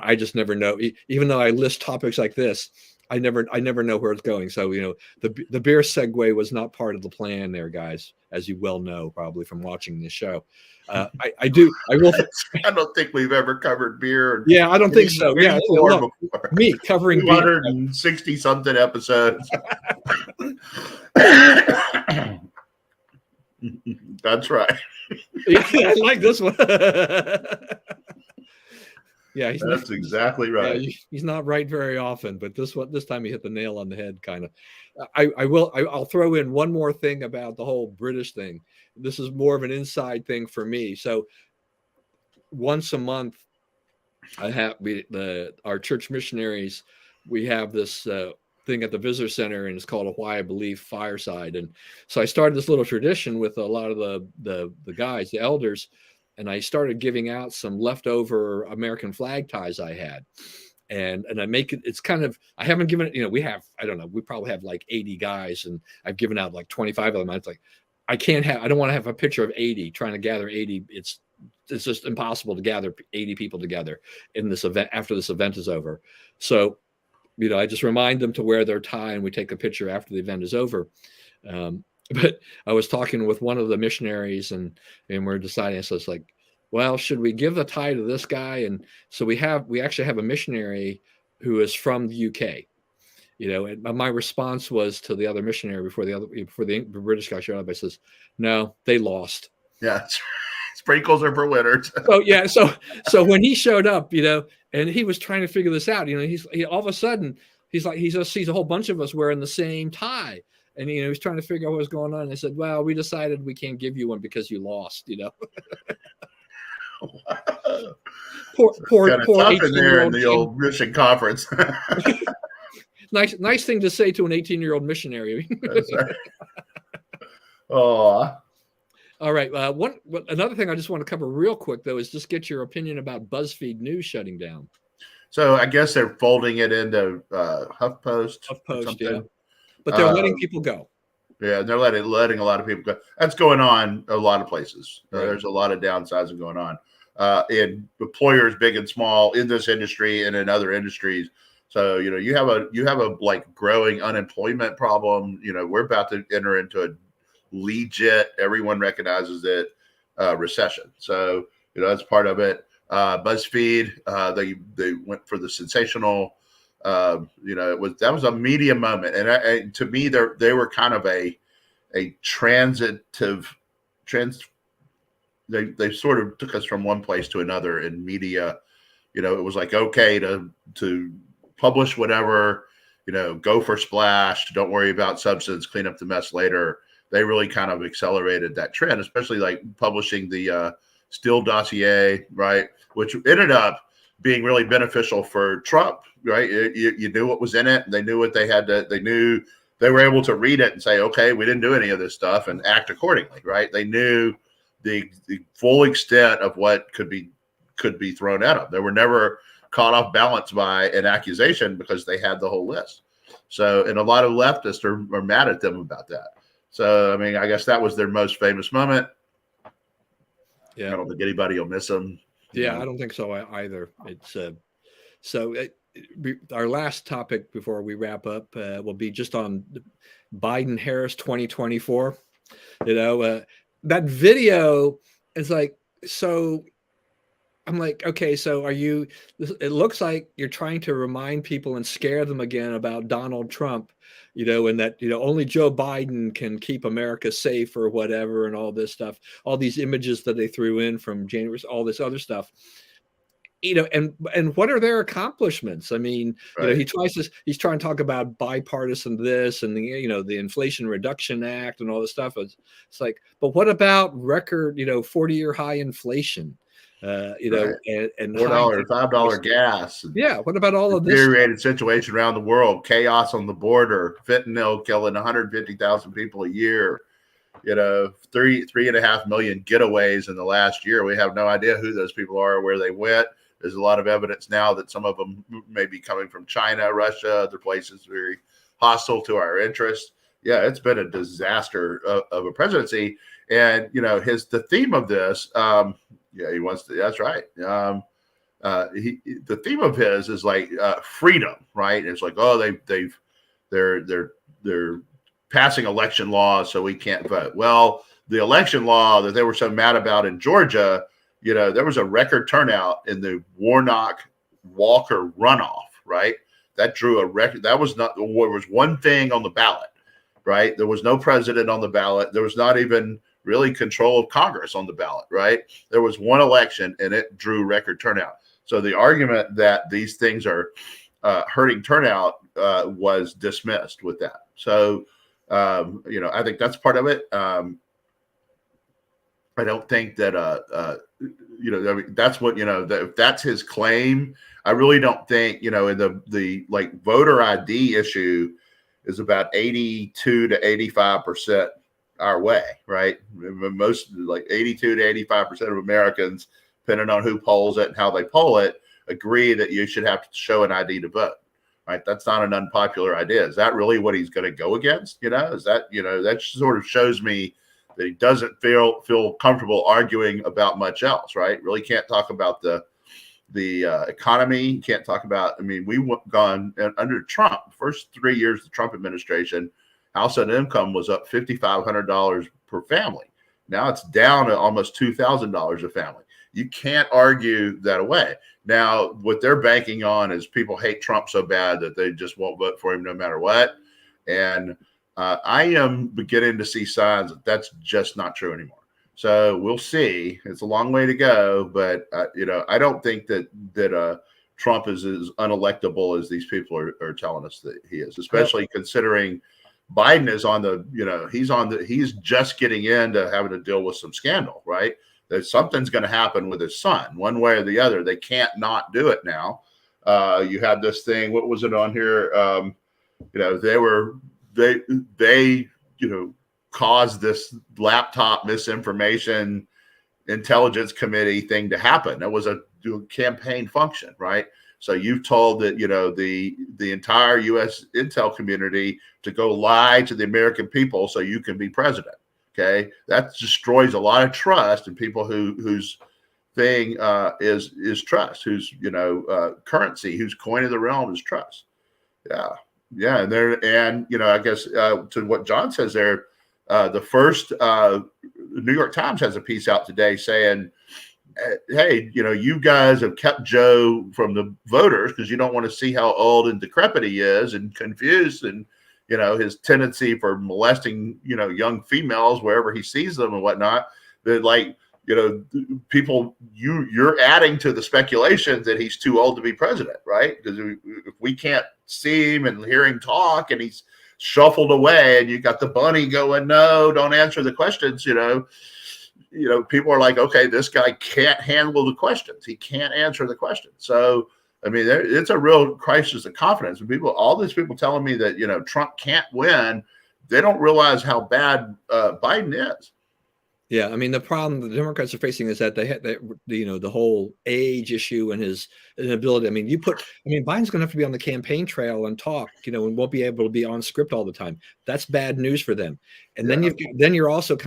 I just never know. Even though I list topics like this, I never know where it's going. So the beer segue was not part of the plan there, guys, as you well know probably from watching this show. I will. I don't think we've ever covered beer. Yeah, I don't think so. Yeah, look, me covering 260 something episodes. That's right. Yeah, I like this one. Yeah, that's exactly right. Yeah, he's not right very often, but this time he hit the nail on the head, kind of. I'll throw in one more thing about the whole British thing. This is more of an inside thing for me. So once a month, our church missionaries, we have this thing at the visitor center, and it's called a Why I Believe Fireside. And so I started this little tradition with a lot of the guys, the elders, and I started giving out some leftover American flag ties I had. And I make it, it's kind of, I haven't given it, we have, I don't know, we probably have like 80 guys, and I've given out like 25 of them. It's like, I don't want to have a picture of 80, trying to gather 80. It's just impossible to gather 80 people together in this event after this event is over. So, I just remind them to wear their tie, and we take a picture after the event is over. But I was talking with one of the missionaries, and we're deciding, so it's like, well, should we give the tie to this guy? And so we actually have a missionary who is from the UK, and my response was to the other missionary before the British guy showed up, I says, no, they lost. Yeah. Sprinkles are for winners. So when he showed up, and he was trying to figure this out, he all of a sudden, he's like, he just sees a whole bunch of us wearing the same tie. And, he's trying to figure out what was going on. And I said, well, we decided we can't give you one because you lost, Poor tough in there in the old mission conference. Nice thing to say to an 18-year-old missionary. That's right. Oh. All right. Another thing I just want to cover real quick, though, is just get your opinion about BuzzFeed News shutting down. So I guess they're folding it into HuffPost. HuffPost, yeah. But they're letting people go. Yeah, they're letting a lot of people go. That's going on a lot of places. Right. There's a lot of downsizing going on in employers, big and small, in this industry and in other industries. So you have a like growing unemployment problem. We're about to enter into a legit, everyone recognizes it, recession. So that's part of it. BuzzFeed, they went for the sensational. That was a media moment, and to me, they were kind of a transitive. They sort of took us from one place to another in media. It was like okay to publish whatever, go for splash, don't worry about substance, clean up the mess later. They really kind of accelerated that trend, especially like publishing the Steele dossier, right, which ended up being really beneficial for Trump, right? You knew what was in it. They knew what they had to. They knew they were able to read it and say, okay, we didn't do any of this stuff, and act accordingly, right? They knew the full extent of what could be thrown at them. They were never caught off balance by an accusation because they had the whole list. So, and a lot of leftists are mad at them about that. So, I mean, I guess that was their most famous moment. I Yeah. don't think anybody will miss him. Yeah. I don't think so either. It's so our last topic before we wrap up will be just on Biden Harris 2024. That video is like, so I'm like, okay, so it looks like you're trying to remind people and scare them again about Donald Trump, and that, only Joe Biden can keep America safe or whatever, and all this stuff, all these images that they threw in from January, all this other stuff. And what are their accomplishments? I mean, Right. he's trying to talk about bipartisan this and the Inflation Reduction Act and all this stuff. It's like, but what about record, 40-year high inflation, Right. and high $4, $5 gas. And yeah. What about all of this stuff? deteriorated situation around the world, chaos on the border, fentanyl killing 150,000 people a year, 3.5 million getaways in the last year. We have no idea who those people are or where they went. There's a lot of evidence now that some of them may be coming from China, Russia, other places very hostile to our interests. Yeah, it's been a disaster of a presidency. And, the theme of this, he wants to, that's right. The theme of his is like freedom, right? And it's like, oh, they're passing election laws so we can't vote. Well, the election law that they were so mad about in Georgia, there was a record turnout in the Warnock-Walker runoff, right? That drew a record. That was not, there was one thing on the ballot, right? There was no president on the ballot. There was not even really control of Congress on the ballot, right? There was one election and it drew record turnout. So the argument that these things are hurting turnout was dismissed with that. So, I think that's part of it. I don't think that, that's what, if that's his claim, I really don't think, in the like voter ID issue is about 82 to 85% our way, right? Most like 82 to 85% of Americans, depending on who polls it and how they poll it, agree that you should have to show an ID to vote, right? That's not an unpopular idea. Is that really what he's going to go against? Is that, that sort of shows me that he doesn't feel comfortable arguing about much else, right? Really can't talk about the economy. Can't talk about, we've gone under Trump, first 3 years of the Trump administration, household income was up $5,500 per family. Now it's down to almost $2,000 a family. You can't argue that away. Now, what they're banking on is people hate Trump so bad that they just won't vote for him no matter what. And I am beginning to see signs that that's just not true anymore. So we'll see. It's a long way to go, but I don't think that Trump is as unelectable as these people are telling us that he is, especially considering Biden is on the, he's just getting into having to deal with some scandal, right? That something's going to happen with his son, one way or the other. They can't not do it now. You have this thing. What was it on here? They caused this laptop misinformation intelligence committee thing to happen. That was a campaign function, right? So you've told that, the entire U.S. intel community to go lie to the American people so you can be president. Okay. That destroys a lot of trust in people whose thing is trust, whose, currency, whose coin of the realm is trust. Yeah. Yeah. And I guess to what John says there, the first New York Times has a piece out today saying, hey, you guys have kept Joe from the voters because you don't want to see how old and decrepit he is and confused and, his tendency for molesting, young females wherever he sees them and whatnot. That people, you're adding to the speculation that he's too old to be president, right? Because if we can't see him and hear him talk and he's shuffled away and you got the bunny going, no, don't answer the questions, people are like, okay, this guy can't handle the questions. He can't answer the questions. So, it's a real crisis of confidence. All these people telling me that, Trump can't win, they don't realize how bad Biden is. Yeah, I mean, the problem the Democrats are facing is that they had that, the whole age issue and his inability. I mean, Biden's going to have to be on the campaign trail and talk, and won't be able to be on script all the time. That's bad news for them. And then Yeah. you're also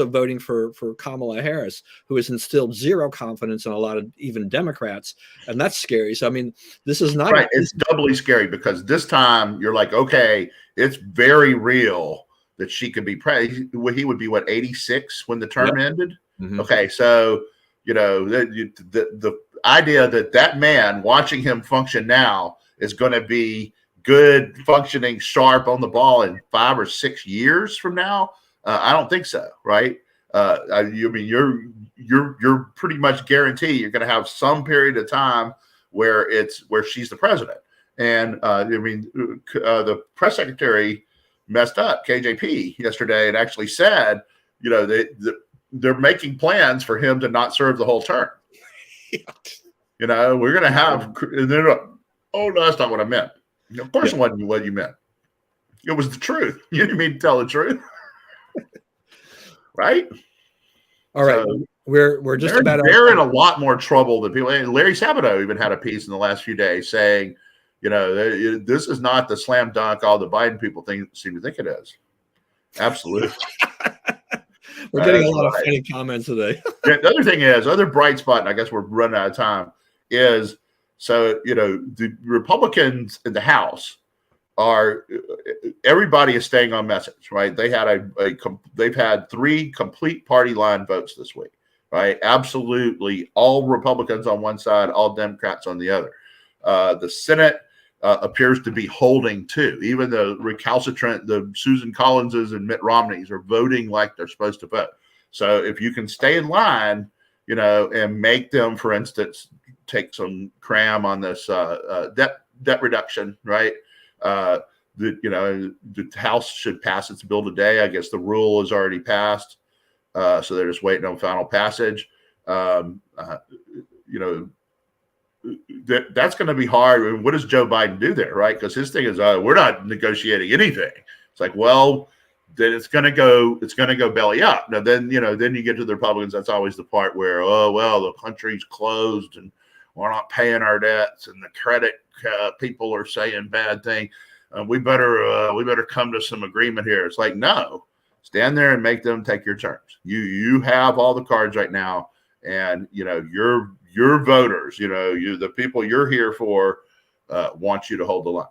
voting for Kamala Harris, who has instilled zero confidence in a lot of even Democrats, and that's scary. So, I mean, this is not Right. It's doubly scary because this time you're like, okay, it's very real that she could be president. He would be what, 86 when the term Yep. ended. Mhm. Okay, so the idea that man watching him function now is going to be good, functioning, sharp on the ball in 5 or 6 years from now, I don't think so. Right? You're pretty much guaranteed you're going to have some period of time where she's the president. And the press secretary messed up KJP yesterday and actually said, they're making plans for him to not serve the whole term. We're going to have, oh, no, that's not what I meant. Of course, it wasn't what you meant. It was the truth. You didn't mean to tell the truth. Right? All right. So, we're just about they're in a lot more trouble than people. And Larry Sabato even had a piece in the last few days saying, this is not the slam dunk all the Biden people seem to think it is. Absolutely. We're getting a lot of funny comments today. The other thing is, other bright spot, and I guess we're running out of time, is the Republicans in the House everybody is staying on message, right? They had they've had 3 complete party line votes this week, right? Absolutely, all Republicans on one side, all Democrats on the other. The Senate appears to be holding too, even the recalcitrant, the Susan Collinses and Mitt Romneys are voting like they're supposed to vote. So if you can stay in line, and make them, for instance, take some cram on this debt reduction, right? The House should pass its bill today. I guess the rule is already passed, so they're just waiting on final passage. That's going to be hard. I mean, what does Joe Biden do there, right? Because his thing is, we're not negotiating anything. It's like, well, then it's going to go belly up. Now, then you get to the Republicans. That's always the part where, oh well, the country's closed and we're not paying our debts, and the credit people are saying bad things. We better come to some agreement here. It's like, no, stand there and make them take your terms. You have all the cards right now, and your voters, the people you're here for, want you to hold the line.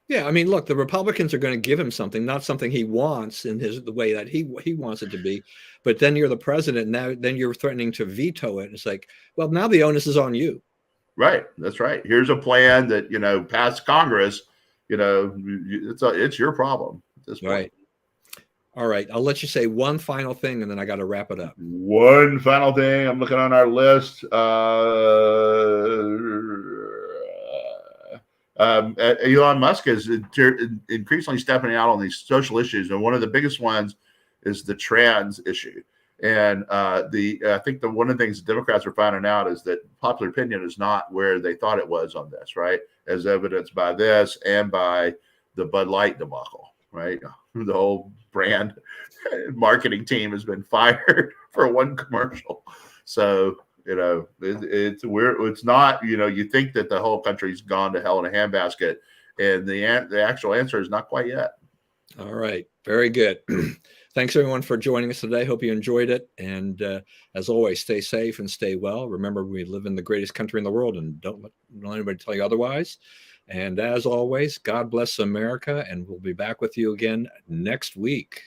Yeah, I mean, look, the Republicans are going to give him something, not something he wants in the way that he wants it to be. But then you're the president. Now, then you're threatening to veto it. It's like, well, now the onus is on you. Right. That's right. Here's a plan that passed Congress. It's your problem at this point. Right. All right. I'll let you say one final thing, and then I got to wrap it up. One final thing. I'm looking on our list. Elon Musk is increasingly stepping out on these social issues, and one of the biggest ones is the trans issue. And I think one of the things the Democrats are finding out is that popular opinion is not where they thought it was on this, right? As evidenced by this and by the Bud Light debacle, right? The whole brand marketing team has been fired for one commercial. So, it's not, you think that the whole country's gone to hell in a handbasket, and the actual answer is not quite yet. All right. Very good. Thanks, everyone, for joining us today. Hope you enjoyed it. And as always, stay safe and stay well. Remember, we live in the greatest country in the world, and don't let anybody tell you otherwise. And as always, God bless America, and we'll be back with you again next week.